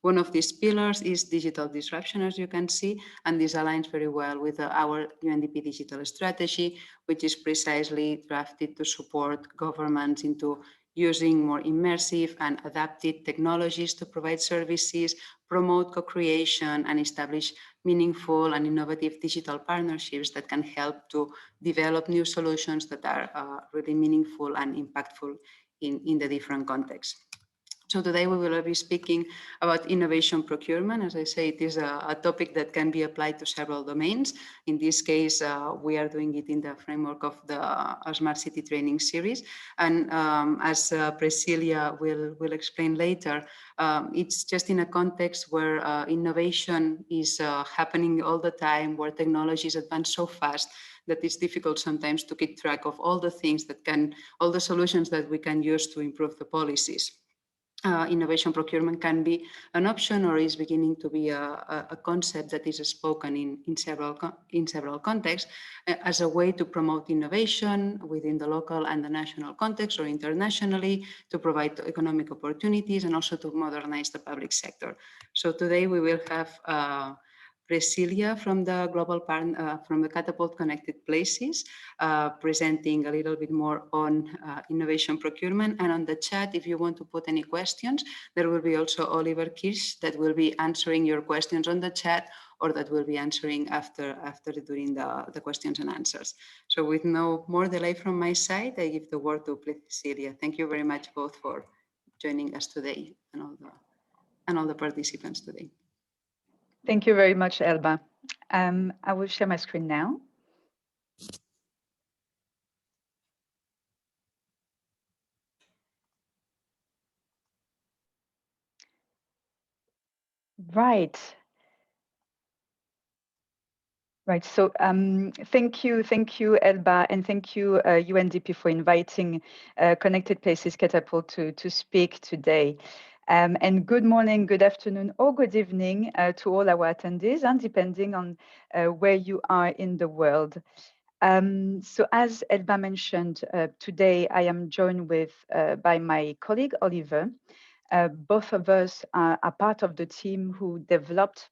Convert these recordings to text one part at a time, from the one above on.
One of these pillars is digital disruption, as you can see, and this aligns very well with our UNDP digital strategy, which is precisely drafted to support governments into using more immersive and adaptive technologies to provide services, promote co-creation, and establish meaningful and innovative digital partnerships that can help to develop new solutions that are really meaningful and impactful in the different contexts. So today we will be speaking about innovation procurement. As I say, it is a topic that can be applied to several domains. In this case, we are doing it in the framework of the Smart City training series. And as Precilia will explain later, it's just in a context where innovation is happening all the time, where technologies advance so fast that it's difficult sometimes to keep track of all the things that all the solutions that we can use to improve the policies. Innovation procurement can be an option or is beginning to be a concept that is spoken in several contexts as a way to promote innovation within the local and the national context or internationally, to provide economic opportunities and also to modernize the public sector. So today we will have Precilia from the Catapult Connected Places, presenting a little bit more on innovation procurement. And on the chat, if you want to put any questions, there will be also 𝘀𝗲𝗀𝗀𝗀𝗀𝗀𝗀 that will be answering your questions on the chat, or that will be answering after doing the questions and answers. So with no more delay from my side, I give the word to Precilia. Thank you very much both for joining us today and all the participants today. Thank you very much, Elba. I will share my screen now. Right. So thank you, Elba, and thank you, UNDP, for inviting Connected Places Catapult to speak today. And good morning, good afternoon, or good evening to all our attendees, and depending on where you are in the world. So as Elba mentioned, today I am joined by my colleague, Oliver. Both of us are part of the team who developed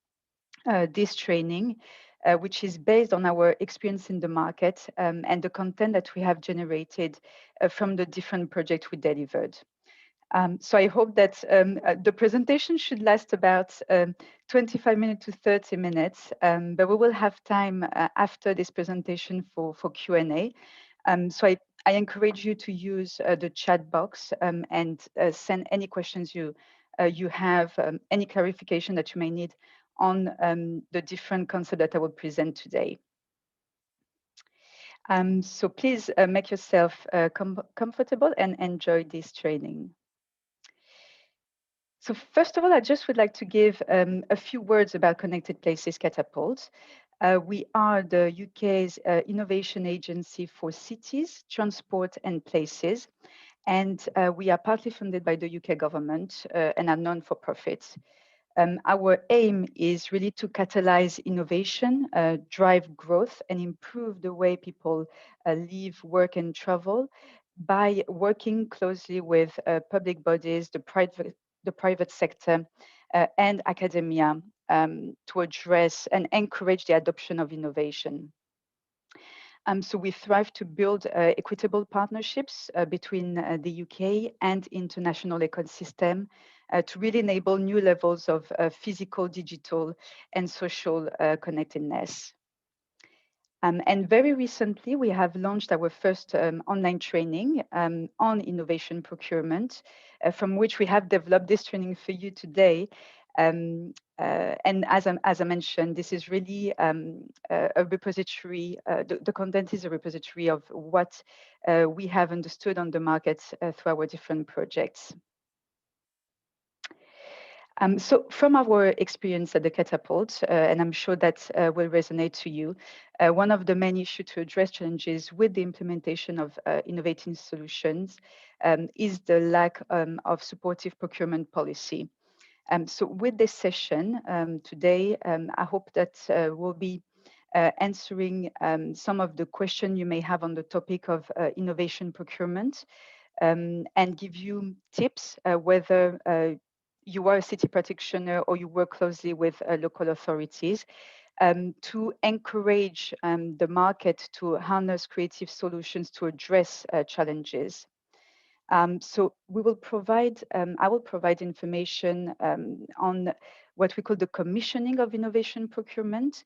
this training, which is based on our experience in the market and the content that we have generated from the different projects we delivered. So I hope that the presentation should last about 25 minutes to 30 minutes, but we will have time after this presentation for Q&A. So I encourage you to use the chat box and send any questions you have, any clarification that you may need on the different concepts that I will present today. So please make yourself comfortable and enjoy this training. So first of all, I just would like to give a few words about Connected Places Catapult. We are the UK's innovation agency for cities, transport and places. And we are partly funded by the UK government and are non-for-profit. Our aim is really to catalyze innovation, drive growth, and improve the way people live, work, and travel by working closely with public bodies, the private sector, and academia to address and encourage the adoption of innovation. So we thrive to build equitable partnerships between the UK and international ecosystem to really enable new levels of physical, digital, and social connectedness. And very recently, we have launched our first online training on innovation procurement, from which we have developed this training for you today. And as I mentioned, this is really a repository, the content is a repository of what we have understood on the market through our different projects. So from our experience at the Catapult, and I'm sure that will resonate to you, one of the main issues to address challenges with the implementation of innovating solutions is the lack of supportive procurement policy. So with this session today, I hope that we'll be answering some of the questions you may have on the topic of innovation procurement and give you tips whether you are a city practitioner or you work closely with local authorities, to encourage the market to harness creative solutions to address challenges. So we will provide, I will provide information on what we call the commissioning of innovation procurement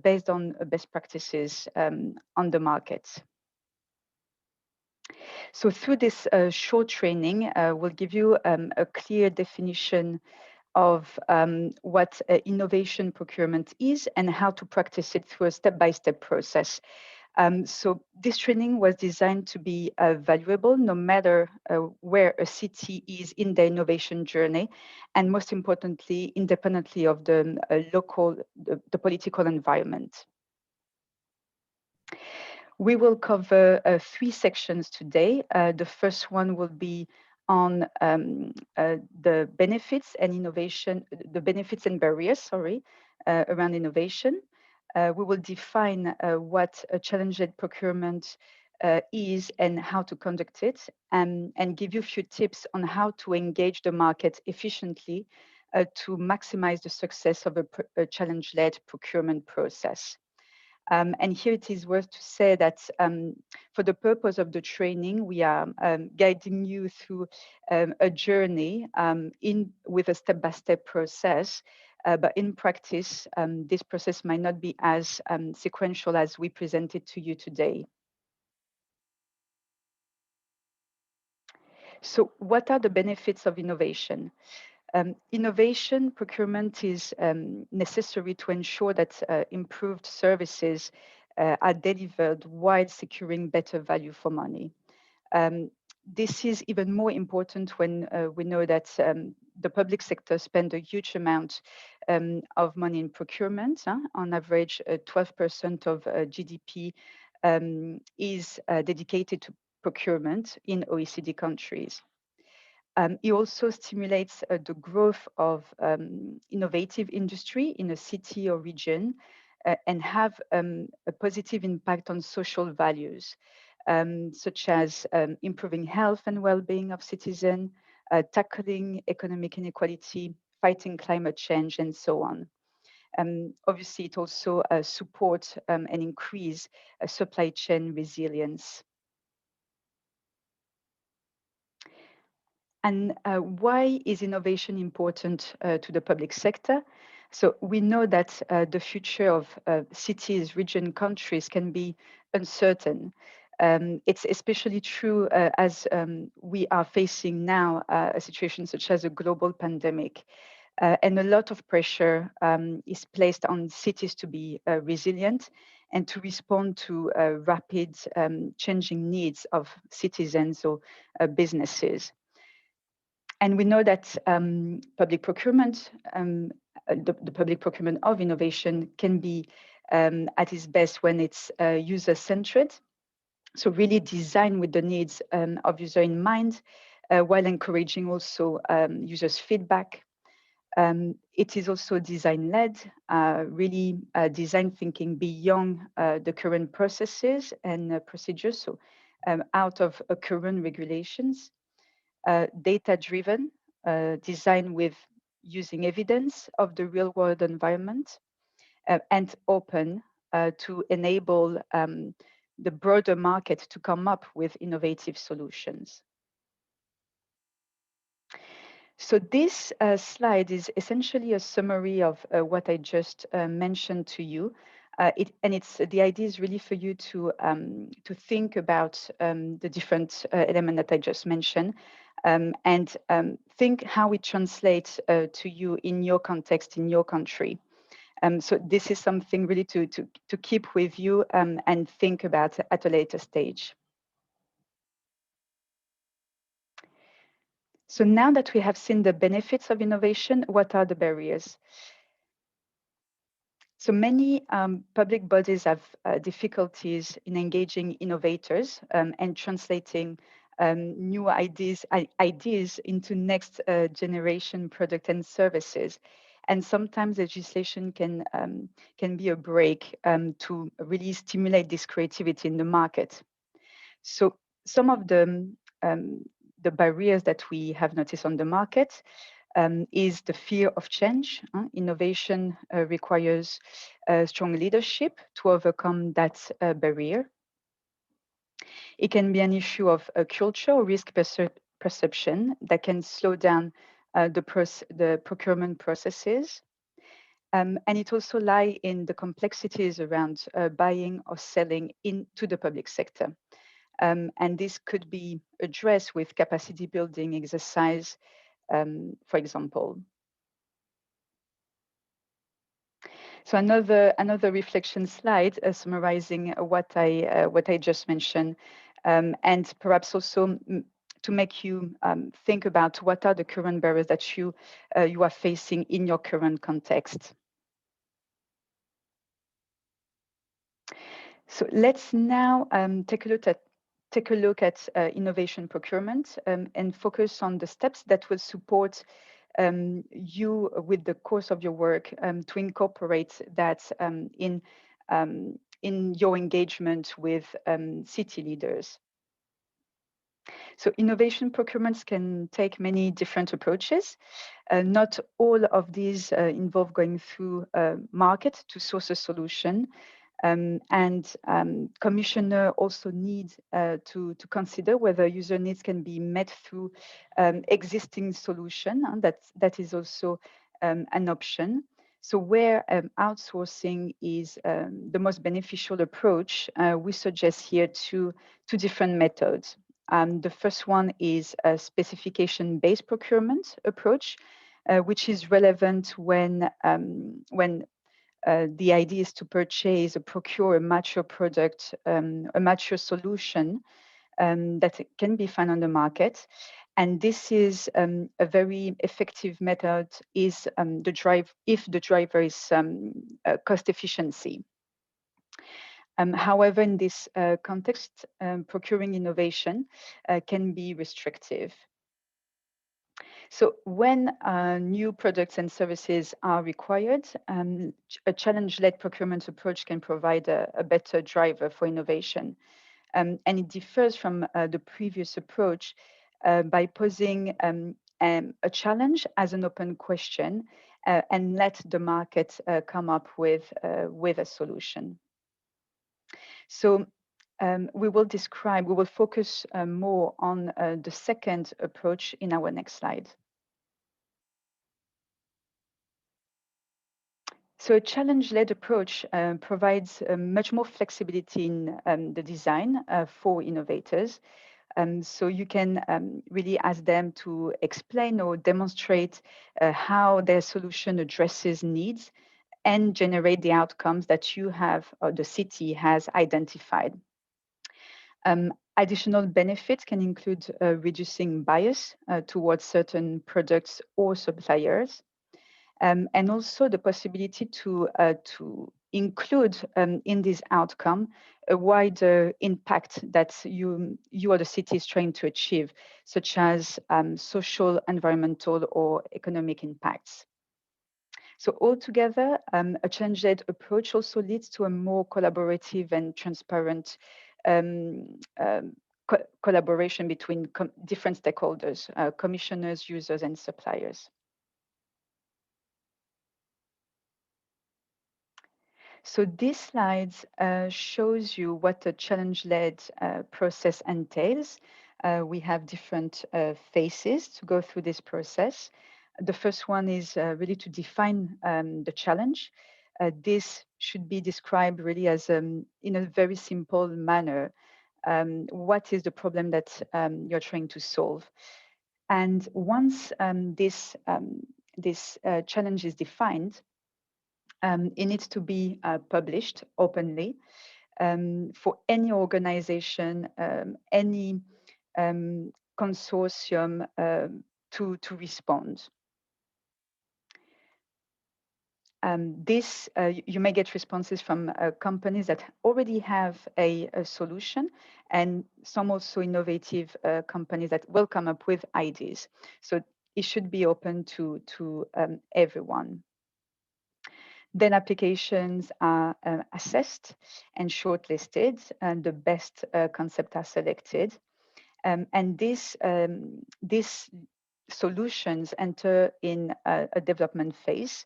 based on best practices on the market. So through this short training, we'll give you a clear definition of what innovation procurement is and how to practice it through a step-by-step process. So this training was designed to be valuable no matter where a city is in the innovation journey, and most importantly, independently of the the political environment. We will cover 3 sections today. The first one will be on the benefits and innovation, the benefits and barriers, sorry, around innovation. We will define what a challenge-led procurement is and how to conduct it, and give you a few tips on how to engage the market efficiently to maximize the success of a challenge-led procurement process. And here it is worth to say that for the purpose of the training, we are guiding you through a journey with a step-by-step process. But in practice, this process might not be as sequential as we presented to you today. So what are the benefits of innovation? Innovation procurement is necessary to ensure that improved services are delivered while securing better value for money. This is even more important when we know that the public sector spend a huge amount of money in procurement. On average, 12% of GDP is dedicated to procurement in OECD countries. It also stimulates the growth of innovative industry in a city or region and have a positive impact on social values, such as improving health and well-being of citizens, tackling economic inequality, fighting climate change, and so on. Obviously, it also supports and increase supply chain resilience. And why is innovation important to the public sector? So we know that the future of cities, regions, countries can be uncertain. It's especially true as we are facing now a situation such as a global pandemic. And a lot of pressure is placed on cities to be resilient and to respond to rapid changing needs of citizens or businesses. And we know that public procurement, the public procurement of innovation can be at its best when it's user-centered. So really designed with the needs of user in mind, while encouraging also users' feedback. It is also design-led, really design thinking beyond the current processes and procedures, so out of current regulations. Data-driven, design with using evidence of the real-world environment, and open to enable the broader market to come up with innovative solutions. So this slide is essentially a summary of what I just mentioned to you. The idea is really for you to think about the different elements that I just mentioned, and think how it translates to you in your context, in your country. So this is something really to keep with you and think about at a later stage. So now that we have seen the benefits of innovation, what are the barriers? So many public bodies have difficulties in engaging innovators and translating new ideas into next generation product and services. And sometimes legislation can be a brake to really stimulate this creativity in the market. So some of the barriers that we have noticed on the market is the fear of change. Innovation requires strong leadership to overcome that barrier. It can be an issue of culture or risk perception that can slow down the procurement processes. And it also lies in the complexities around buying or selling into the public sector. And this could be addressed with capacity building exercise, for example. So another reflection slide summarizing what I just mentioned, and perhaps also to make you think about what are the current barriers that you are facing in your current context. So let's now take a look at innovation procurement and focus on the steps that will support you with the course of your work to incorporate that in your engagement with city leaders. So innovation procurements can take many different approaches. Not all of these involve going through a market to source a solution. Commissioner also need to consider whether user needs can be met through existing solution, and that is also an option. So where outsourcing is the most beneficial approach, we suggest here two different methods. The first one is a specification-based procurement approach, which is relevant when the idea is to purchase or procure a mature product, a mature solution that can be found on the market. And this is a very effective method if the driver is cost efficiency. However, in this context, procuring innovation can be restrictive. So when new products and services are required, a challenge-led procurement approach can provide a better driver for innovation. And it differs from the previous approach by posing a challenge as an open question and let the market come up with a solution. So we will focus more on the second approach in our next slide. So a challenge-led approach provides much more flexibility in the design for innovators. So you can really ask them to explain or demonstrate how their solution addresses needs and generate the outcomes that you have or the city has identified. Additional benefits can include reducing bias towards certain products or suppliers. And also the possibility to include in this outcome a wider impact that you or the city is trying to achieve, such as social, environmental, or economic impacts. So altogether, a challenge-led approach also leads to a more collaborative and transparent collaboration between different stakeholders, commissioners, users, and suppliers. So this slide shows you what the challenge-led process entails. We have different phases to go through this process. The first one is really to define the challenge. This should be described really as in a very simple manner. What is the problem that you're trying to solve? And once this challenge is defined, it needs to be published openly for any organization, any consortium to respond. You may get responses from companies that already have a solution, and some also innovative companies that will come up with ideas. So it should be open to everyone. Then applications are assessed and shortlisted, and the best concepts are selected. And this solutions enter in a development phase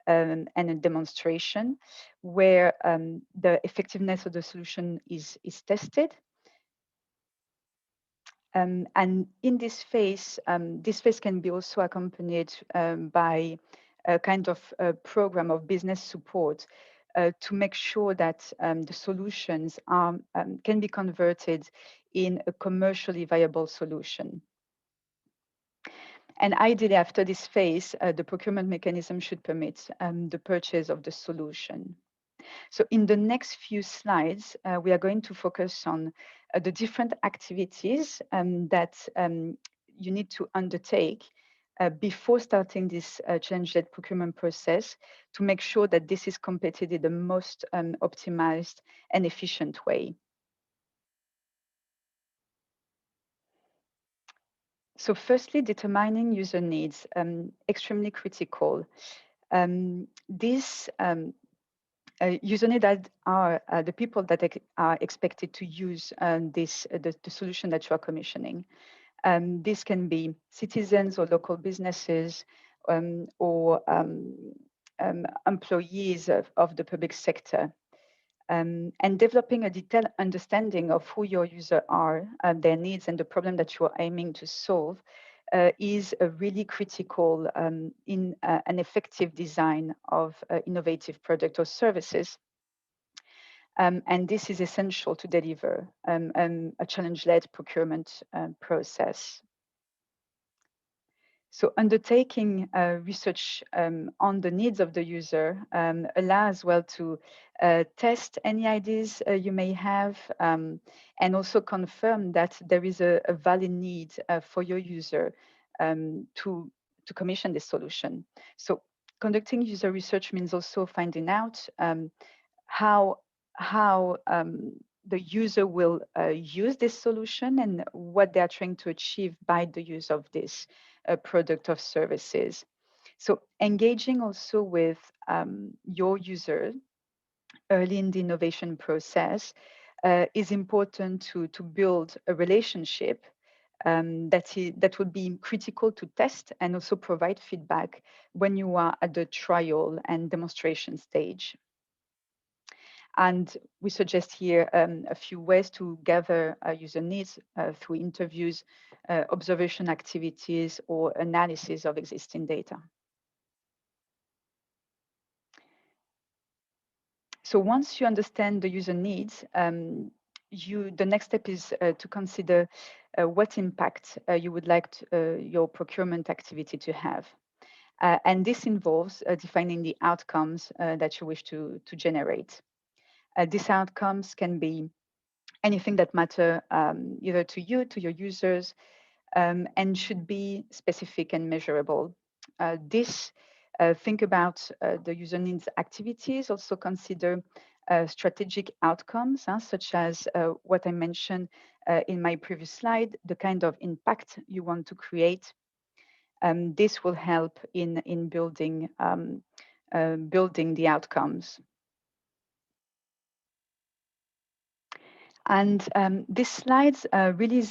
and a demonstration where the effectiveness of the solution is tested. And in this phase can be also accompanied by a kind of program of business support to make sure that the solutions are, can be converted in a commercially viable solution. And ideally, after this phase, the procurement mechanism should permit the purchase of the solution. So in the next few slides, we are going to focus on the different activities that you need to undertake before starting this challenge-led procurement process to make sure that this is completed in the most optimized and efficient way. So firstly, determining user needs, extremely critical. These user needs that are the people that are expected to use the solution that you are commissioning. This can be citizens or local businesses or employees of the public sector. And developing a detailed understanding of who your users are, their needs, and the problem that you are aiming to solve is really critical in an effective design of innovative product or services. And this is essential to deliver a challenge-led procurement process. So undertaking research on the needs of the user allows well to test any ideas you may have and also confirm that there is a valid need for your user to commission this solution. So conducting user research means also finding out how the user will use this solution and what they are trying to achieve by the use of this product or services. So engaging also with your user early in the innovation process is important to build a relationship that would be critical to test and also provide feedback when you are at the trial and demonstration stage. And we suggest here a few ways to gather user needs through interviews, observation activities, or analysis of existing data. So once you understand the user needs, the next step is to consider what impact you would like your procurement activity to have. And this involves defining the outcomes that you wish to generate. These outcomes can be anything that matter either to you, to your users, and should be specific and measurable. Think about the user needs activities, also consider strategic outcomes, such as what I mentioned in my previous slide, the kind of impact you want to create. This will help in building the outcomes. And these slides really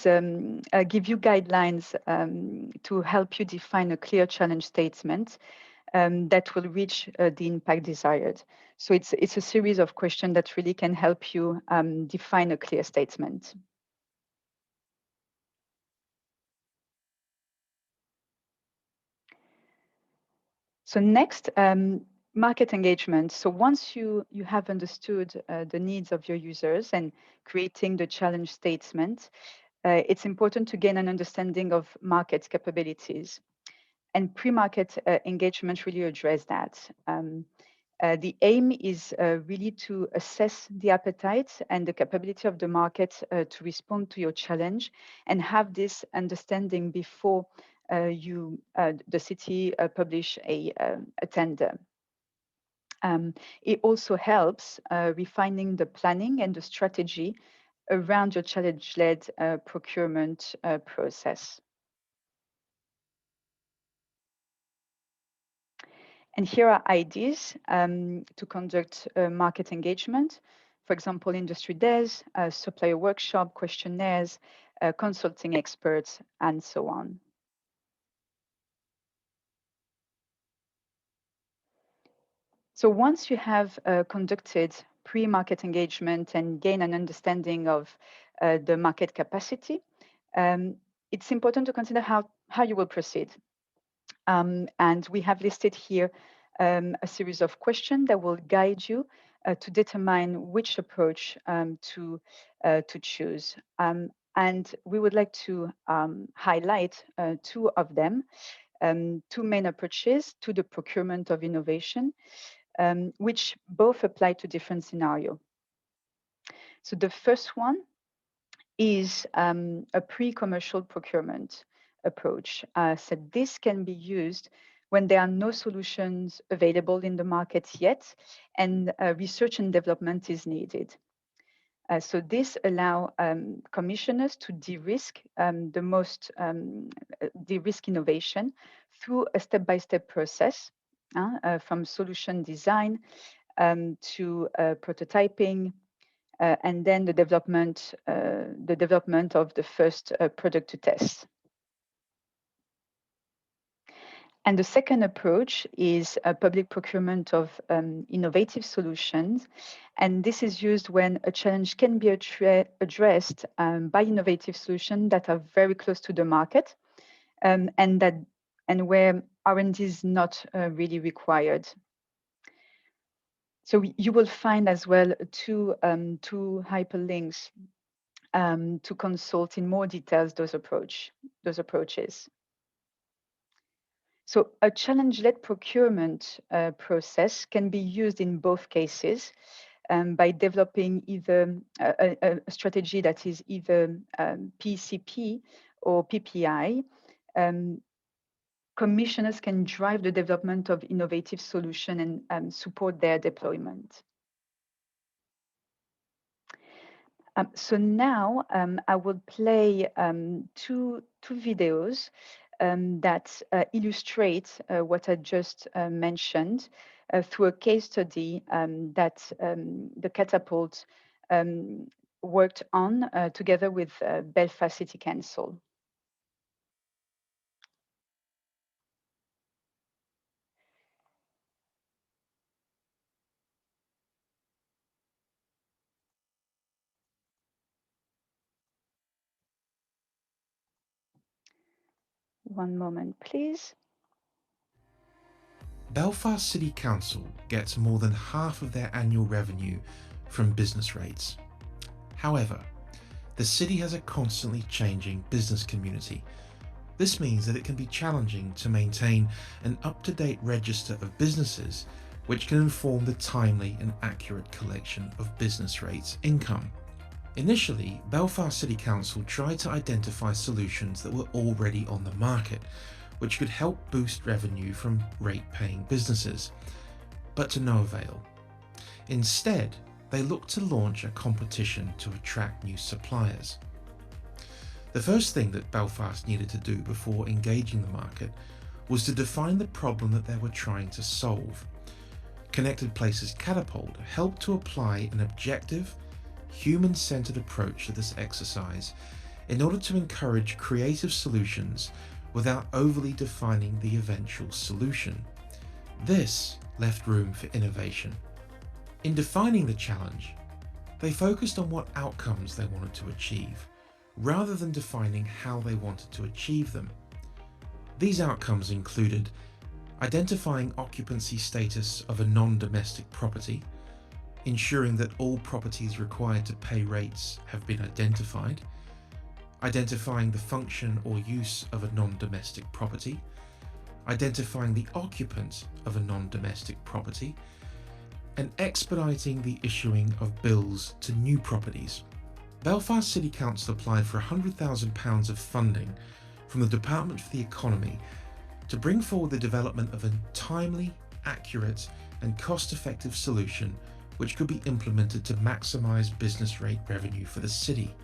give you guidelines to help you define a clear challenge statement that will reach the impact desired. So it's a series of questions that really can help you define a clear statement. So next, market engagement. So once you have understood the needs of your users and creating the challenge statement, it's important to gain an understanding of market capabilities. And pre-market engagement really address that. The aim is really to assess the appetite and the capability of the market to respond to your challenge and have this understanding before the city publish a tender. It also helps refining the planning and the strategy around your challenge-led procurement process. And here are ideas to conduct market engagement. For example, industry days, supplier workshop, questionnaires, consulting experts, and so on. So once you have conducted pre-market engagement and gain an understanding of the market capacity, it's important to consider how you will proceed. And we have listed here a series of questions that will guide you to determine which approach to choose. And we would like to highlight two of them, two main approaches to the procurement of innovation, which both apply to different scenarios. So the first one is a pre-commercial procurement approach. So this can be used when there are no solutions available in the market yet and research and development is needed. So this allows commissioners to de-risk de-risk innovation through a step-by-step process from solution design to prototyping, and then the development of the first product to test. And the second approach is a public procurement of innovative solutions. And this is used when a challenge can be addressed by innovative solutions that are very close to the market and where R&D is not really required. So you will find as well two hyperlinks to consult in more details those approaches. So a challenge-led procurement process can be used in both cases by developing either a strategy that is either PCP or PPI. Commissioners can drive the development of innovative solutions and support their deployment. So now I will play two videos that illustrate what I just mentioned through a case study that the Catapult worked on together with Belfast City Council. One moment, please. Belfast City Council gets more than half of their annual revenue from business rates. However, the city has a constantly changing business community. This means that it can be challenging to maintain an up-to-date register of businesses which can inform the timely and accurate collection of business rates income. Initially, Belfast City Council tried to identify solutions that were already on the market, which could help boost revenue from rate-paying businesses, but to no avail. Instead, they looked to launch a competition to attract new suppliers. The first thing that Belfast needed to do before engaging the market was to define the problem that they were trying to solve. Connected Places Catapult helped to apply an objective, human-centered approach to this exercise in order to encourage creative solutions without overly defining the eventual solution. This left room for innovation. In defining the challenge, they focused on what outcomes they wanted to achieve, rather than defining how they wanted to achieve them. These outcomes included identifying occupancy status of a non-domestic property, ensuring that all properties required to pay rates have been identified, identifying the function or use of a non-domestic property, identifying the occupant of a non-domestic property, and expediting the issuing of bills to new properties. Belfast City Council applied for £100,000 of funding from the Department for the Economy to bring forward the development of a timely, accurate, and cost-effective solution which could be implemented to maximise business rate revenue for the city.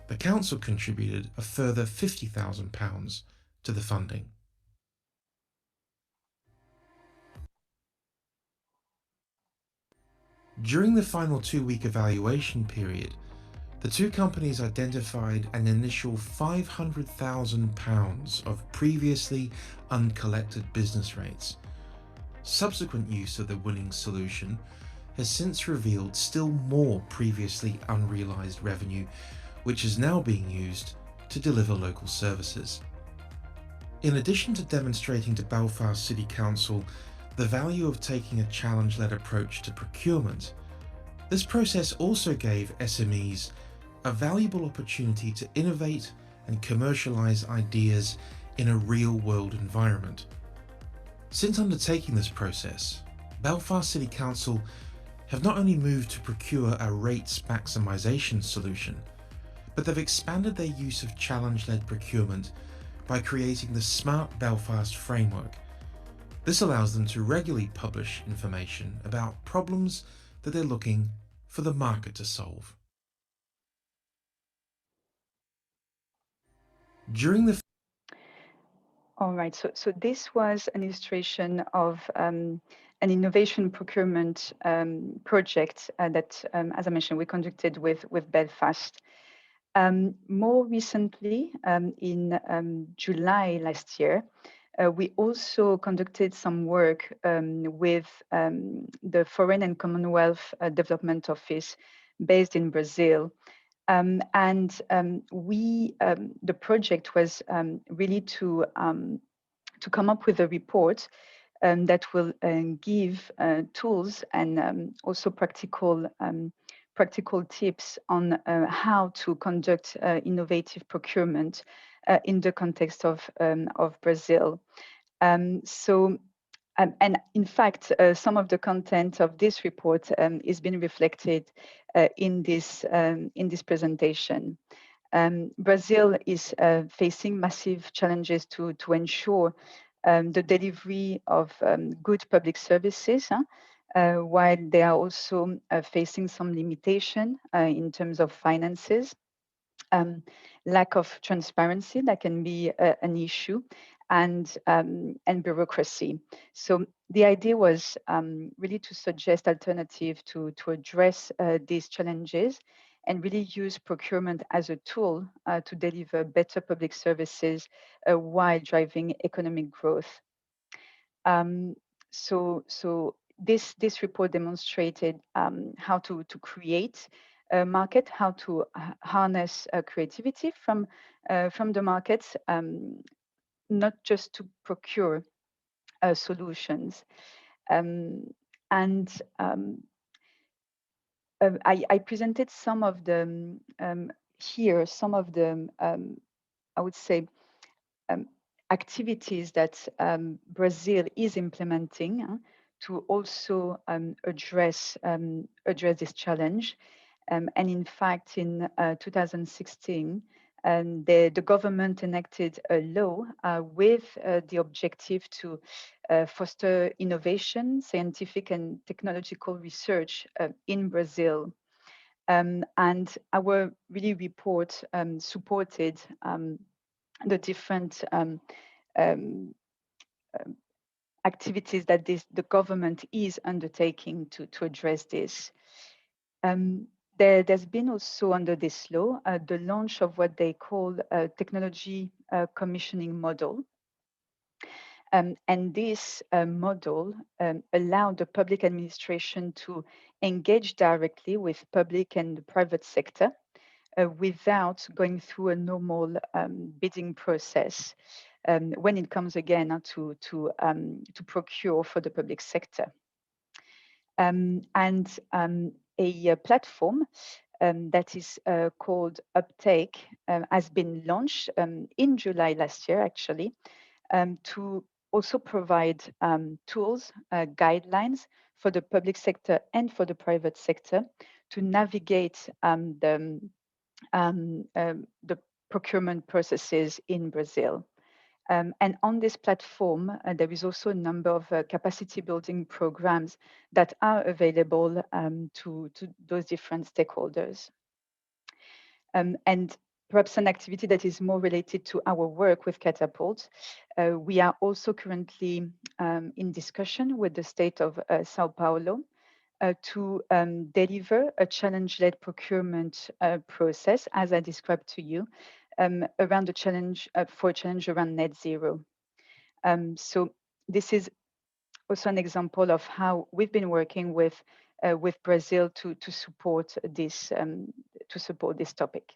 The council contributed a further £50,000 to the funding. During the final 2-week evaluation period, the two companies identified an initial £500,000 of previously uncollected business rates. Subsequent use of the winning solution has since revealed still more previously unrealised revenue, which is now being used to deliver local services. In addition to demonstrating to Belfast City Council the value of taking a challenge-led approach to procurement, this process also gave SMEs a valuable opportunity to innovate and commercialise ideas in a real-world environment. Since undertaking this process, Belfast City Council have not only moved to procure a rates maximisation solution, but they've expanded their use of challenge-led procurement by creating the Smart Belfast framework. This allows them to regularly publish information about problems that they're looking for the market to solve. During the All right, so this was an illustration of an innovation procurement project that, as I mentioned, we conducted with Belfast. More recently, in July last year, we also conducted some work with the Foreign and Commonwealth Development Office based in Brazil. The project was really to come up with a report that will give tools and also practical tips on how to conduct innovative procurement in the context of Brazil. And in fact, some of the content of this report is being reflected in this presentation. Brazil is facing massive challenges to ensure the delivery of good public services, while they are also facing some limitation in terms of finances. Lack of transparency that can be an issue, and bureaucracy. So the idea was really to suggest alternative to address these challenges, and really use procurement as a tool to deliver better public services while driving economic growth. So this report demonstrated how to create a market, how to harness creativity from the markets, not just to procure solutions. I presented some of the here, some of the I would say activities that Brazil is implementing to also address this challenge. And in fact, in 2016, the government enacted a law with the objective to foster innovation, scientific and technological research in Brazil. And our really report supported the different activities that the government is undertaking to address this. There's been also under this law the launch of what they call a technology commissioning model. And this model allowed the public administration to engage directly with public and private sector without going through a normal bidding process when it comes again to procure for the public sector. A platform that is called Uptake has been launched in July last year, actually, to also provide tools, guidelines for the public sector and for the private sector to navigate the procurement processes in Brazil. And on this platform, there is also a number of capacity building programs that are available to those different stakeholders. And perhaps an activity that is more related to our work with Catapult. We are also currently in discussion with the state of Sao Paulo to deliver a challenge-led procurement process, as I described to you, around the challenge for a challenge around net zero. So this is also an example of how we've been working with Brazil to support this topic.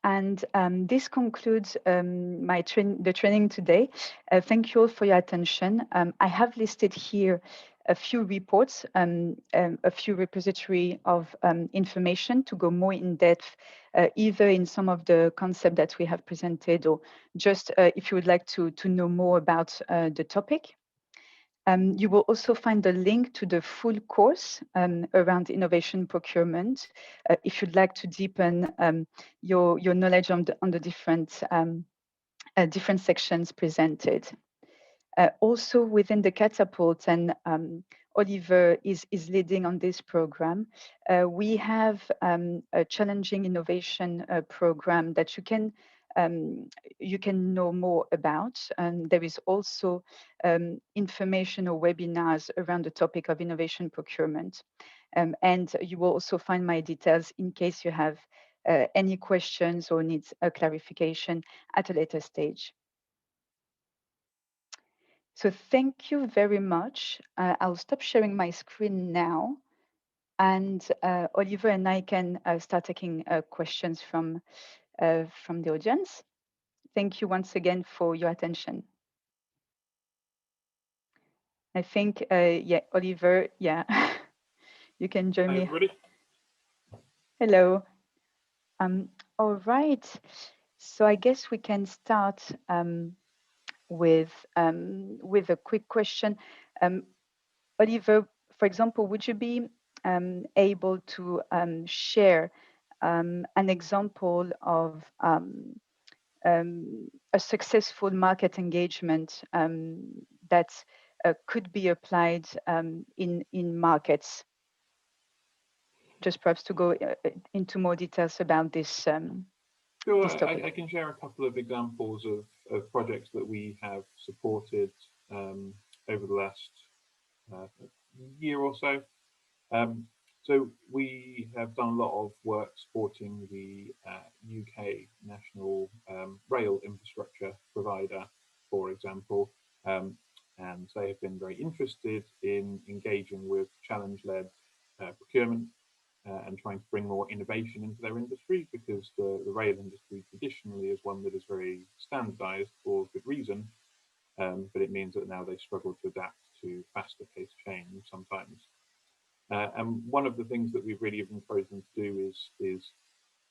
And this concludes the training today. Thank you all for your attention. I have listed here a few reports, a few repository of information to go more in depth, either in some of the concepts that we have presented, or just if you would like to know more about the topic. You will also find the link to the full course around innovation procurement if you'd like to deepen your knowledge on the different sections presented. Also within the Catapult, and Oliver is leading on this program, we have a challenging innovation program that you can know more about. And there is also information or webinars around the topic of innovation procurement. And you will also find my details in case you have any questions or needs a clarification at a later stage. So thank you very much. I'll stop sharing my screen now, and Oliver and I can start taking questions from the audience. Thank you once again for your attention. I think, yeah, Oliver, yeah, you can join me. Everybody. Hello. All right. So I guess we can start with a quick question. Oliver, for example, would you be able to share an example of a successful market engagement that could be applied in markets? Just perhaps to go into more details about this. Sure, this topic. I can share a couple of examples of projects that we have supported over the last year or so. So we have done a lot of work supporting the UK national rail infrastructure provider, for example, and they have been very interested in engaging with challenge-led procurement and trying to bring more innovation into their industry, because the rail industry traditionally is one that is very standardized for good reason, but it means that now they struggle to adapt to faster paced change sometimes. And one of the things that we've really encouraged them to do is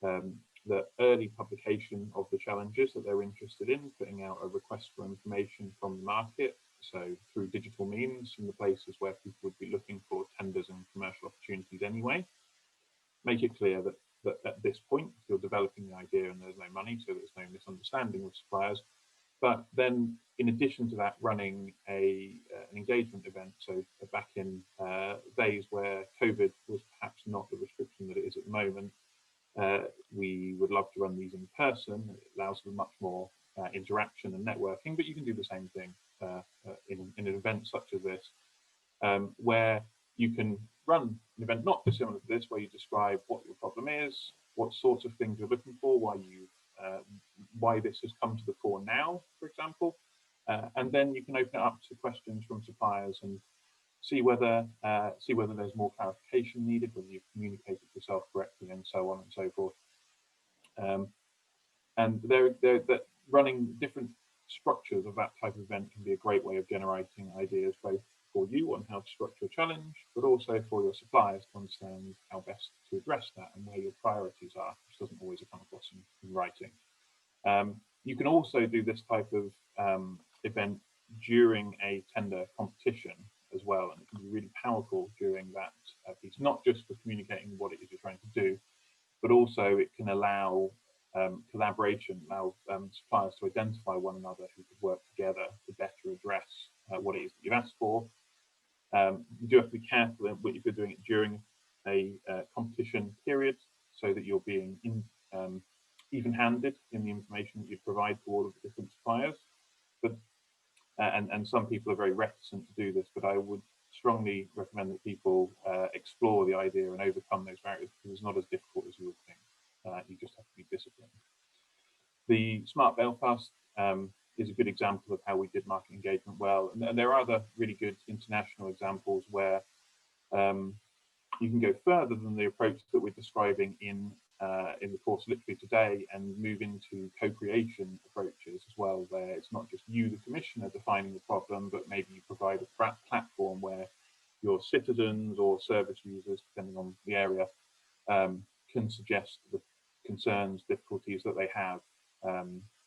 the early publication of the challenges that they're interested in, putting out a request for information from the market, so through digital means, from the places where people would be looking for tenders and commercial opportunities anyway. Make it clear that at this point you're developing the idea and there's no money, so there's no misunderstanding with suppliers. But then, in addition to that, running an engagement event. So back in days where COVID was perhaps not the restriction that it is at the moment, we would love to run these in person. It allows for much more interaction and networking, but you can do the same thing in an event such as this, where you can run an event not dissimilar to this, where you describe what your problem is, what sorts of things you're looking for, why this has come to the fore now, for example, and then you can open it up to questions from suppliers and see whether there's more clarification needed, whether you've communicated yourself correctly, and so on and so forth. And that running different structures of that type of event can be a great way of generating ideas, both for you on how to structure a challenge, but also for your suppliers to understand how best to address that and where your priorities are, which doesn't always come across in writing. You can also do this type of event during a tender competition as well, and it can be really powerful during that piece, not just for communicating what it is you're trying to do, but also it can allow collaboration, allow suppliers to identify one another who could work together to better address what it is that you've asked for. You do have to be careful if you're doing it during a competition period, so that you're being even-handed in the information that you provide to all of the different suppliers. But and some people are very reticent to do this, but I would strongly recommend that people explore the idea and overcome those barriers, because it's not as difficult as you would think. You just have to be disciplined. The Smart Belfast is a good example of how we did market engagement well. And there are other really good international examples where you can go further than the approach that we're describing in the course literally today, and move into co-creation approaches as well, where it's not just you, the commissioner, defining the problem, but maybe you provide a platform where your citizens or service users, depending on the area, can suggest the concerns, difficulties that they have.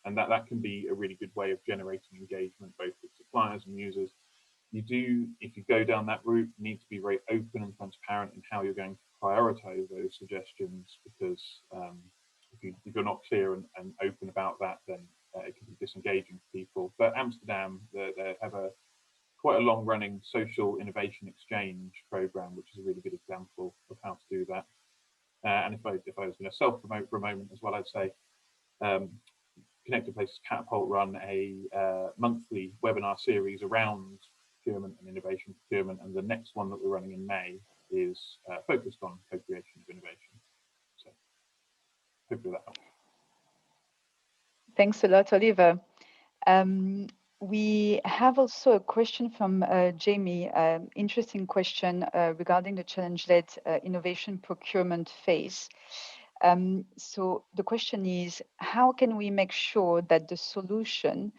And that can be a really good way of generating engagement, both with suppliers and users. You do, if you go down that route, you need to be very open and transparent in how you're going to prioritize those suggestions, because if you're not clear and open about that, then it can be disengaging for people. But Amsterdam, they have quite a long-running social innovation exchange program, which is a really good example of how to do that. And if I was going to self-promote for a moment as well, I'd say Connected Places Catapult run a monthly webinar series around procurement and innovation procurement, and the next one that we're running in May is focused on co-creation of innovation. So hopefully that helps. Thanks a lot, Oliver. We have also a question from Jamie, interesting question regarding the challenge-led innovation procurement phase. So the question is, how can we make sure that the solution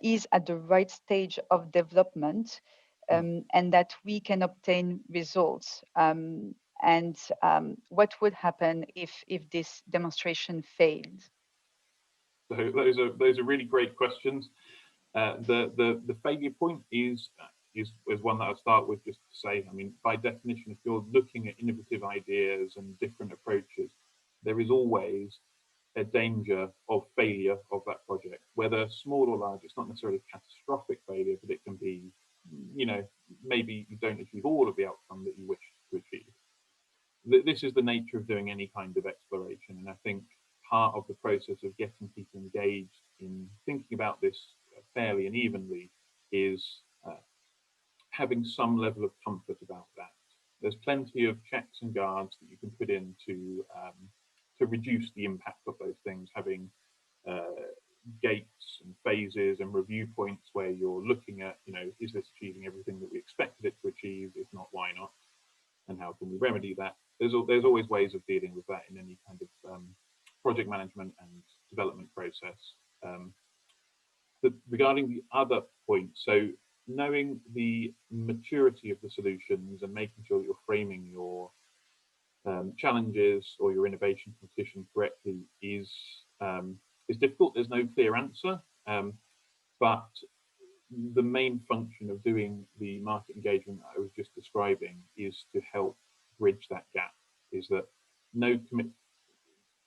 is at the right stage of development, and that we can obtain results? And what would happen if this demonstration failed? So those are really great questions. The failure point is one that I'll start with, just to say, I mean, by definition, if you're looking at innovative ideas and different approaches, there is always a danger of failure of that project, whether small or large. It's not necessarily catastrophic failure, but it can be, you know, maybe you don't achieve all of the outcome that you wish to achieve. This is the nature of doing any kind of exploration, and I think part of the process of getting people engaged in thinking about this fairly and evenly is having some level of comfort about that. There's plenty of checks and guards that you can put in to reduce the impact of those things, having gates and phases and review points where you're looking at, you know, is this achieving everything that we expected it to achieve? If not, why not? And how can we remedy that? There's always ways of dealing with that in any kind of project management and development process. Regarding the other point, so knowing the maturity of the solutions and making sure that you're framing your challenges or your innovation competition correctly is difficult. There's no clear answer, but the main function of doing the market engagement that I was just describing is to help bridge that gap. Is that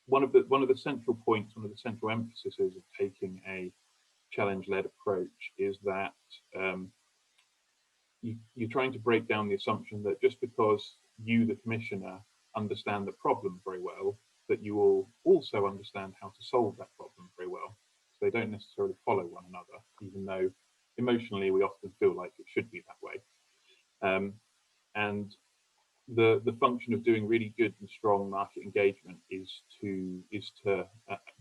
one of the central points, one of the central emphases of taking a challenge-led approach is that you're trying to break down the assumption that just because you, the commissioner, understand the problem very well, that you will also understand how to solve that problem very well. So they don't necessarily follow one another, even though emotionally we often feel like it should be that way. And the function of doing really good and strong market engagement is to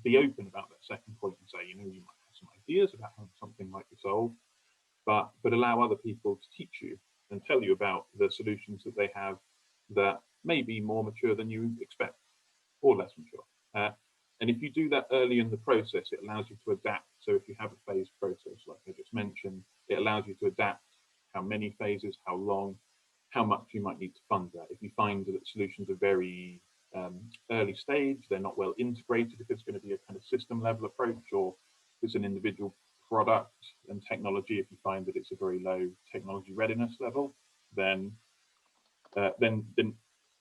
be open about that second point and say, you know, you might have some ideas about how something might be solved, but allow other people to teach you and tell you about the solutions that they have that may be more mature than you expect, or less mature. And if you do that early in the process, it allows you to adapt. So if you have a phased process, like I just mentioned, it allows you to adapt how many phases, how long, how much you might need to fund that. If you find that solutions are very early stage, they're not well integrated, if it's going to be a kind of system level approach, or if it's an individual product and technology, if you find that it's a very low technology readiness level, then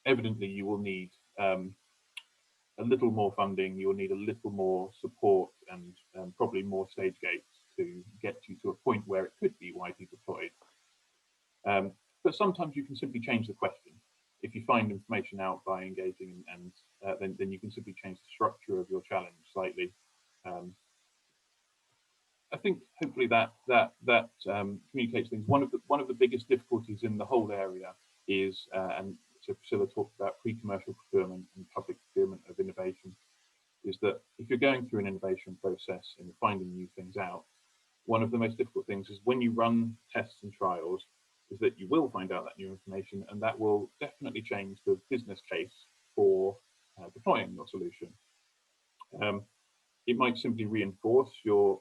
evidently you will need a little more funding, you will need a little more support, and probably more stage gates to get you to a point where it could be widely deployed. But sometimes you can simply change the question. If you find information out by engaging, and then you can simply change the structure of your challenge slightly. I think hopefully that communicates things. One of the biggest difficulties in the whole area is, and so Priscilla talked about pre-commercial procurement and public procurement of innovation, is that if you're going through an innovation process and you're finding new things out, one of the most difficult things is when you run tests and trials, is that you will find out that new information, and that will definitely change the business case for deploying your solution. It might simply reinforce your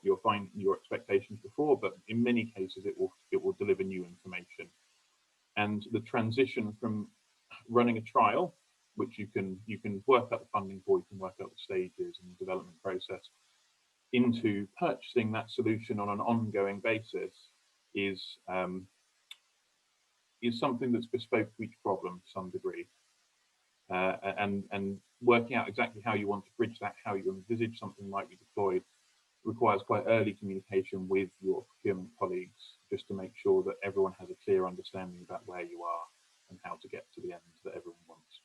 expectations before, but in many cases it will deliver new information. And the transition from running a trial, which you can work out the funding for, you can work out the stages and the development process, into purchasing that solution on an ongoing basis is something that's bespoke to each problem to some degree. And working out exactly how you want to bridge that, how you envisage something might be deployed, requires quite early communication with your procurement colleagues, just to make sure that everyone has a clear understanding about where you are and how to get to the end that everyone wants.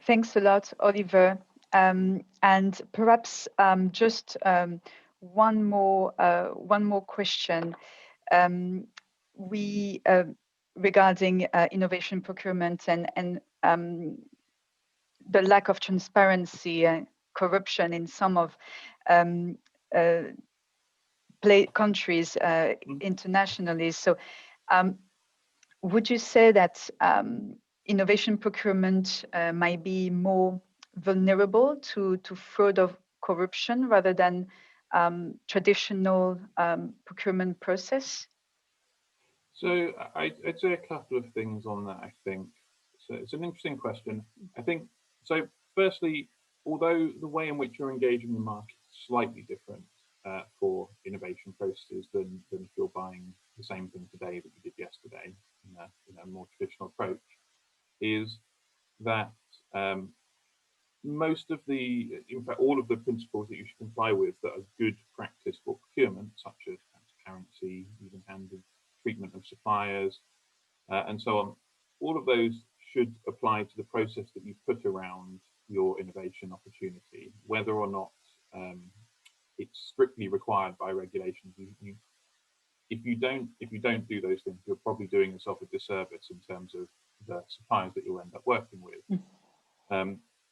Thanks a lot, Oliver. And perhaps just one more question. Regarding innovation procurement and the lack of transparency and corruption in some of countries internationally. So would you say that innovation procurement might be more vulnerable to fraud or corruption rather than traditional procurement process? So I'd say a couple of things on that, I think. So it's an interesting question. I think, so firstly, although the way in which you're engaging the market is slightly different for innovation processes than if you're buying the same thing today that you did yesterday in a more traditional approach, is that most of in fact, all of the principles that you should comply with that are good practice for procurement, such as transparency, even-handed treatment of suppliers, and so on, all of those should apply to the process that you put around your innovation opportunity, whether or not it's strictly required by regulations. If you don't do those things, you're probably doing yourself a disservice in terms of the suppliers that you'll end up working with.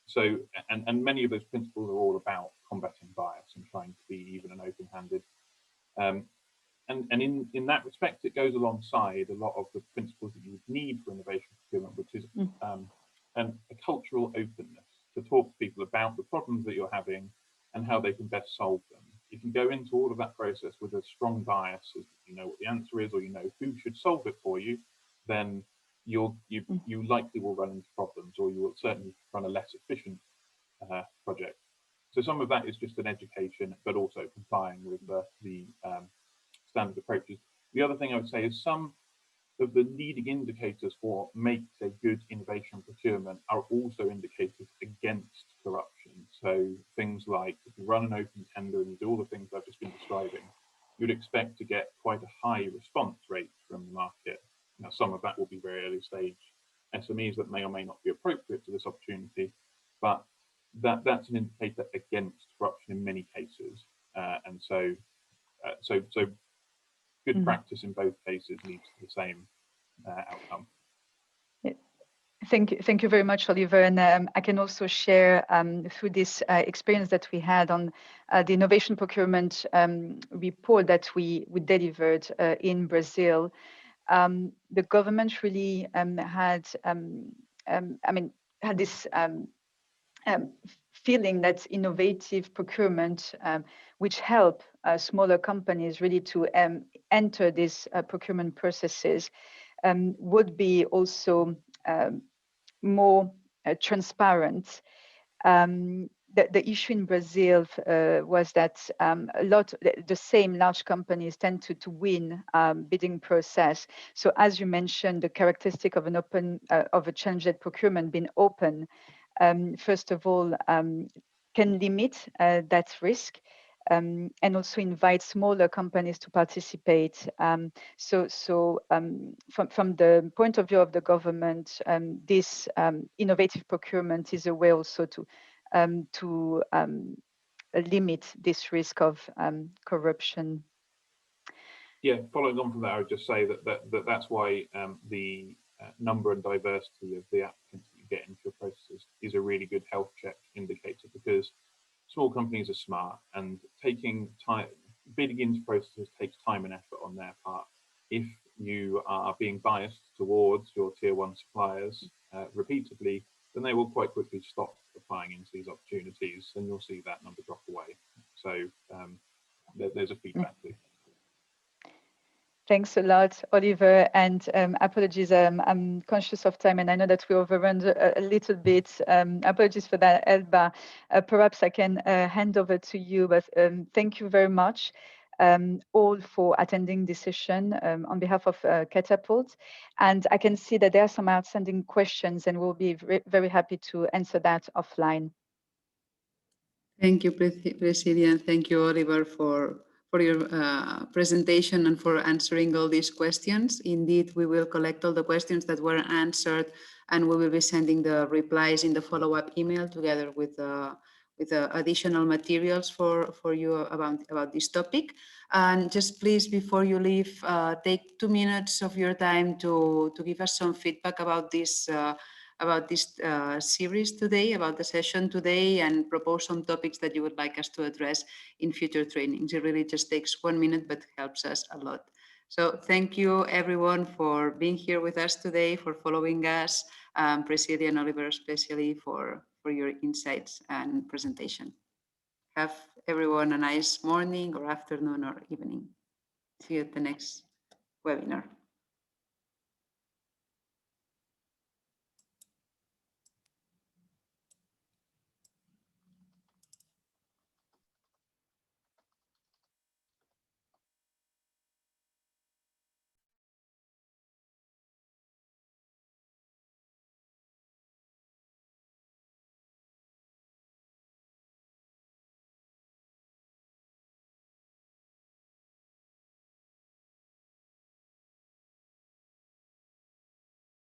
So, and many of those principles are all about combating bias and trying to be even and open-handed. And in that respect, it goes alongside a lot of the principles that you would need for innovation procurement, which is a cultural openness to talk to people about the problems that you're having and how they can best solve them. If you go into all of that process with a strong bias, as you know what the answer is, or you know who should solve it for you, then you likely will run into problems, or you will certainly run a less efficient project. So some of that is just an education, but also complying with the standard approaches. The other thing I would say is some of the leading indicators for what makes a good innovation procurement are also indicators against corruption. So things like if you run an open tender and you do all the things I've just been describing, you'd expect to get quite a high response rate from the market. Now, some of that will be very early stage SMEs that may or may not be appropriate to this opportunity, but that's an indicator against corruption in many cases. And so good practice in both cases leads to the same outcome. Thank you very much, Oliver. And I can also share through this experience that we had on the innovation procurement report that we delivered in Brazil. The government really had this feeling that innovative procurement, which help smaller companies really to enter these procurement processes, would be also more transparent. The issue in Brazil was that the same large companies tend to win bidding process. So as you mentioned, the characteristic of a challenge-led procurement being open, first of all, can limit that risk. And also invite smaller companies to participate. So from the point of view of the government, this innovative procurement is a way also to limit this risk of corruption. Yeah, following on from that, I would just say that's why the number and diversity of the applicants that you get into your processes is a really good health check indicator, because small companies are smart, and taking time, bidding into processes takes time and effort on their part. If you are being biased towards your tier 1 suppliers repeatedly, then they will quite quickly stop applying into these opportunities, and you'll see that number drop away. So there's a feedback loop. Thanks a lot, Oliver, and apologies, I'm conscious of time and I know that we overrun a little bit. Apologies for that, Elba. Perhaps I can hand over to you, but thank you very much all for attending this session on behalf of Catapult. And I can see that there are some outstanding questions and we'll be very happy to answer that offline. Thank you, Precilia, and thank you, Oliver, for your presentation and for answering all these questions. Indeed, we will collect all the questions that were answered, and we will be sending the replies in the follow-up email together with additional materials for you about this topic. And just please, before you leave, take 2 minutes of your time to give us some feedback about this series today, about the session today, and propose some topics that you would like us to address in future trainings. It really just takes 1 minute, but helps us a lot. So thank you everyone for being here with us today, for following us, Precilia and Oliver especially for your insights and presentation. Have everyone a nice morning or afternoon or evening. See you at the next webinar.